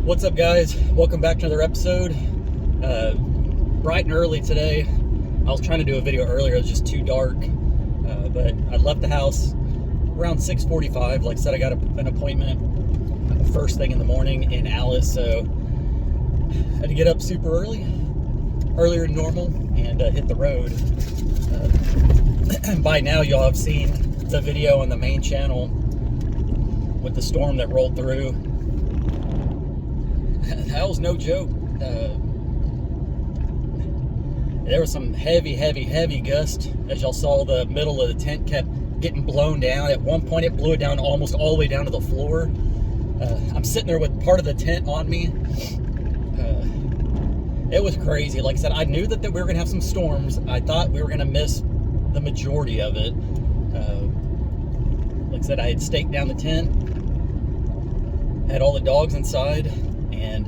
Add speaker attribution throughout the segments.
Speaker 1: What's up, guys? Welcome back to another episode. Bright and early today. I was trying to do a video earlier, it was just too dark, but I left the house around 6:45. Like I said, I got an appointment first thing in the morning in Alice, so I had to get up super early, earlier than normal, and hit the road. By now, y'all have seen the video on the main channel with the storm that rolled through. That was no joke. There was some heavy gust. As y'all saw, the middle of the tent kept getting blown down. At one point, it blew it down almost all the way down to the floor. I'm sitting there with part of the tent on me. It was crazy. Like I said, I knew that we were going to have some storms. I thought we were going to miss the majority of it. Like I said, I had staked down the tent, had all the dogs inside, and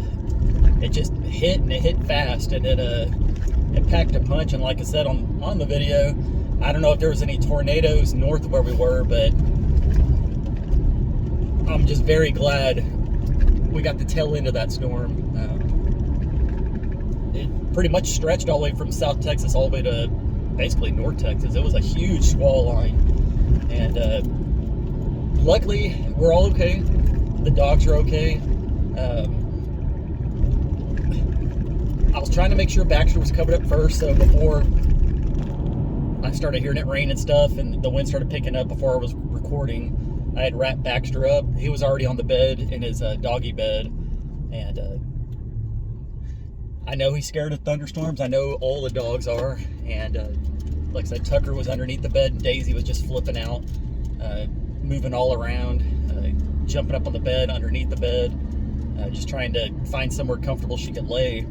Speaker 1: it just hit, and it hit fast, and it packed a punch. And like I said on the video, I don't know if there was any tornadoes north of where we were, but I'm just very glad we got the tail end of that storm. It pretty much stretched all the way from South Texas all the way to basically North Texas. It was a huge squall line, and luckily we're all okay. The dogs are okay. I was trying to make sure Baxter was covered up first, so before I started hearing it rain and stuff and the wind started picking up before I was recording, I had wrapped Baxter up. He was already on the bed in his doggy bed, and I know he's scared of thunderstorms. I know all the dogs are, and like I said, Tucker was underneath the bed and Daisy was just flipping out, moving all around, jumping up on the bed, underneath the bed, just trying to find somewhere comfortable she could lay.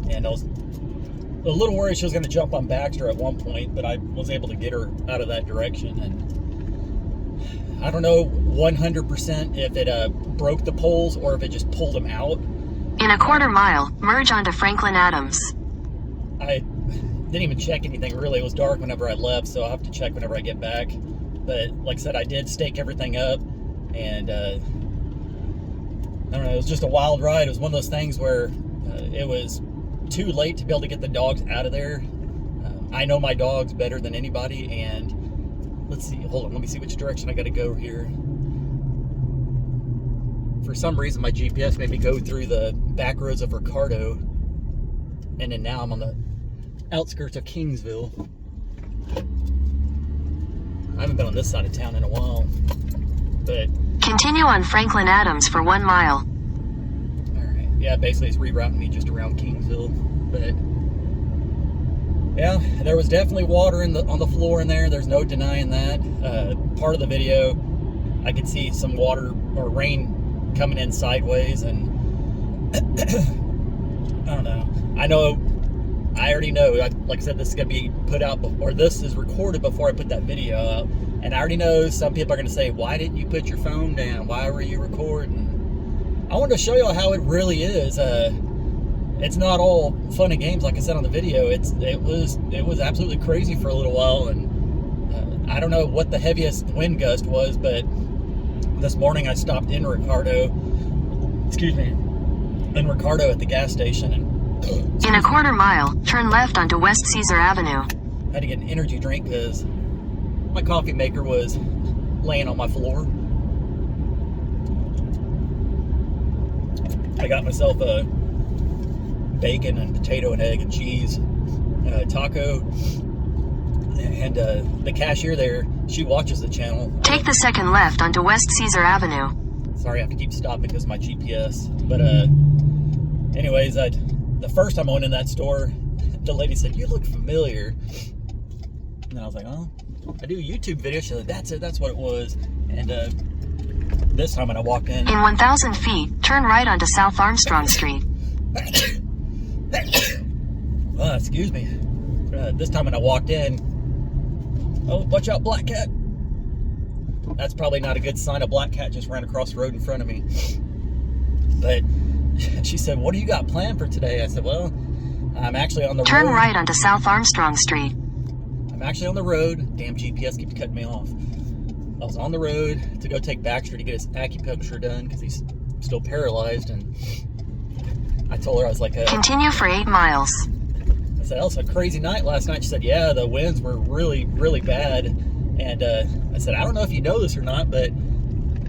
Speaker 1: And I was a little worried she was going to jump on Baxter at one point, but I was able to get her out of that direction. And I don't know 100% if it broke the poles or if it just pulled them out.
Speaker 2: In a quarter mile, merge onto Franklin Adams.
Speaker 1: I didn't even check anything really. It was dark whenever I left, so I'll have to check whenever I get back. But like I said, I did stake everything up, and I don't know, it was just a wild ride. It was one of those things where it was too late to be able to get the dogs out of there. I know my dogs better than anybody, and let's see, hold on, let me see which direction I got to go here. For some reason, my GPS made me go through the back roads of Ricardo, and then now I'm on the outskirts of Kingsville. I haven't been on this side of town in a while, but
Speaker 2: continue on Franklin Adams for 1 mile.
Speaker 1: Alright, yeah, basically it's rerouting me just around Kingsville. But yeah, there was definitely water on the floor in there. There's no denying that. Part of the video, I could see some water or rain coming in sideways, and I don't know. I already know, like I said, this is going to be put out, or this is recorded before I put that video up. And I already know some people are going to say, why didn't you put your phone down? Why were you recording? I wanted to show y'all how it really is. It's not all fun and games, like I said on the video. It was absolutely crazy for a little while, and I don't know what the heaviest wind gust was, but this morning I stopped in Ricardo at the gas station, and
Speaker 2: in a quarter mile, turn left onto West Caesar Avenue.
Speaker 1: I had to get an energy drink because my coffee maker was laying on my floor. I got myself a bacon and potato and egg and cheese taco, and the cashier there, she watches the channel.
Speaker 2: Take the second left onto West Caesar Avenue.
Speaker 1: Sorry, I have to keep stopping because of my GPS. But anyways, the first time I went in that store, the lady said, "You look familiar." And I was like, "Oh, I do YouTube videos." She said, "That's it, that's what it was." And this time when I walked in...
Speaker 2: In 1,000 feet, turn right onto South Armstrong Street.
Speaker 1: Excuse me. This time when I walked in... Oh, watch out, black cat. That's probably not a good sign. A black cat just ran across the road in front of me. But she said, "What do you got planned for today?" I said, "Well, I'm actually on the road."
Speaker 2: Turn right onto South Armstrong Street.
Speaker 1: I'm actually on the road. Damn GPS keeps cutting me off. I was on the road to go take Baxter to get his acupuncture done because he's still paralyzed. And I told her, I was like,
Speaker 2: Continue for 8 miles.
Speaker 1: I said, that was a crazy night last night. She said, yeah, the winds were really, really bad. And I said, I don't know if you know this or not, but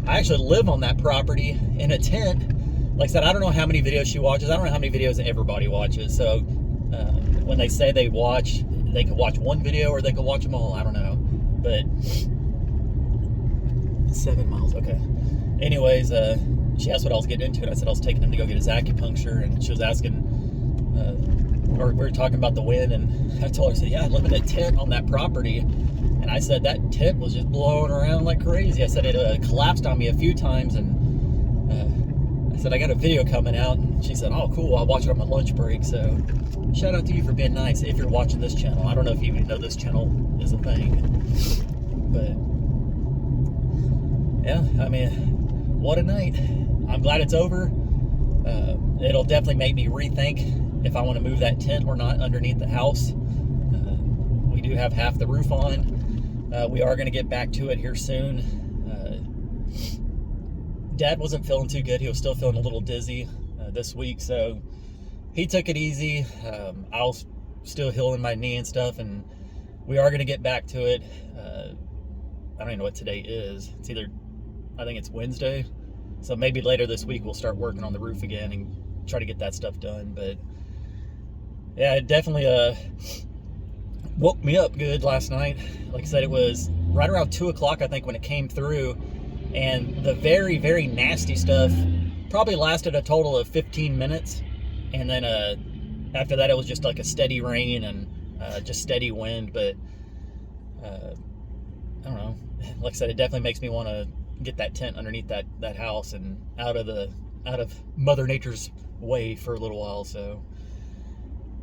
Speaker 1: I actually live on that property in a tent. Like I said, I don't know how many videos she watches. I don't know how many videos everybody watches. So when they say they could watch one video or they could watch them all. I don't know. But 7 miles, okay. Anyways, she asked what I was getting into, and I said I was taking him to go get his acupuncture, and she was asking, or we were talking about the wind, and I told her, I said, yeah, I live in a tent on that property. And I said that tent was just blowing around like crazy. I said it collapsed on me a few times, and I said I got a video coming out, and she said, oh cool, I'll watch it on my lunch break. So shout out to you for being nice if you're watching this channel. I don't know if you even know this channel is a thing, but yeah, I mean, what a night. I'm glad it's over. It'll definitely make me rethink if I want to move that tent or not underneath the house. We do have half the roof on. We are going to get back to it here soon. Dad wasn't feeling too good. He was still feeling a little dizzy this week, so he took it easy. I was still healing my knee and stuff, and we are going to get back to it. I don't even know what today is. It's either, I think it's Wednesday, so maybe later this week we'll start working on the roof again and try to get that stuff done. But yeah, it definitely woke me up good last night. Like I said, it was right around 2 o'clock, I think, when it came through, and the very, very nasty stuff probably lasted a total of 15 minutes, and then after that it was just like a steady rain and just steady wind. But I don't know, like I said, it definitely makes me want to get that tent underneath that house and out of Mother Nature's way for a little while. So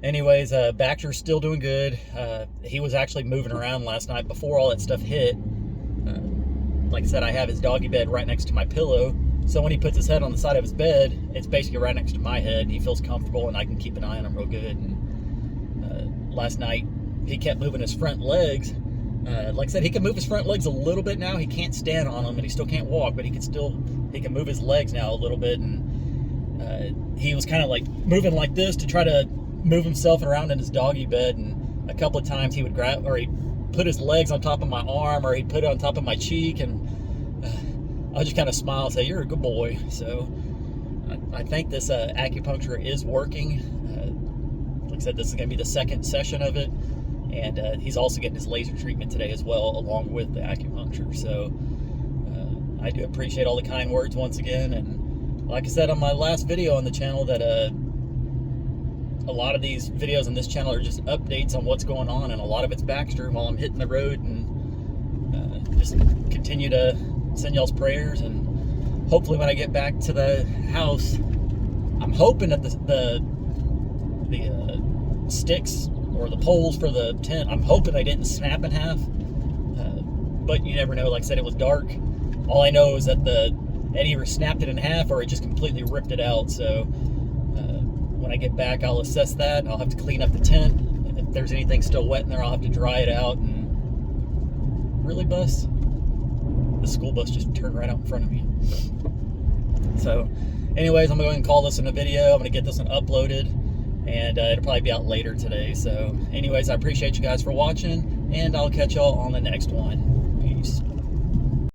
Speaker 1: anyways, Baxter's still doing good. He was actually moving around last night before all that stuff hit. Like I said, I have his doggy bed right next to my pillow, so when he puts his head on the side of his bed, it's basically right next to my head. He feels comfortable, and I can keep an eye on him real good. And last night he kept moving his front legs. Like I said, he can move his front legs a little bit now. He can't stand on them, and he still can't walk, but he can move his legs now a little bit. And he was kind of like moving like this to try to move himself around in his doggy bed. And a couple of times he would grab, or he'd put his legs on top of my arm, or he'd put it on top of my cheek, and I'll just kind of smile and say, you're a good boy. So I think this acupuncture is working. Like I said, this is going to be the second session of it. And he's also getting his laser treatment today as well, along with the acupuncture. So I do appreciate all the kind words once again. And like I said on my last video on the channel, that a lot of these videos on this channel are just updates on what's going on, and a lot of it's Baxter while I'm hitting the road. And just continue to send y'all's prayers, and hopefully when I get back to the house, I'm hoping that the sticks or the poles for the tent, I'm hoping they didn't snap in half, but you never know. Like I said, it was dark. All I know is that it either snapped it in half or it just completely ripped it out. So when I get back, I'll assess that. I'll have to clean up the tent. If there's anything still wet in there, I'll have to dry it out. And really, bus, the school bus just turned right out in front of me. So anyways, I'm going to call this in a video. I'm going to get this one uploaded, and it'll probably be out later today. So anyways, I appreciate you guys for watching, and I'll catch y'all on the next one.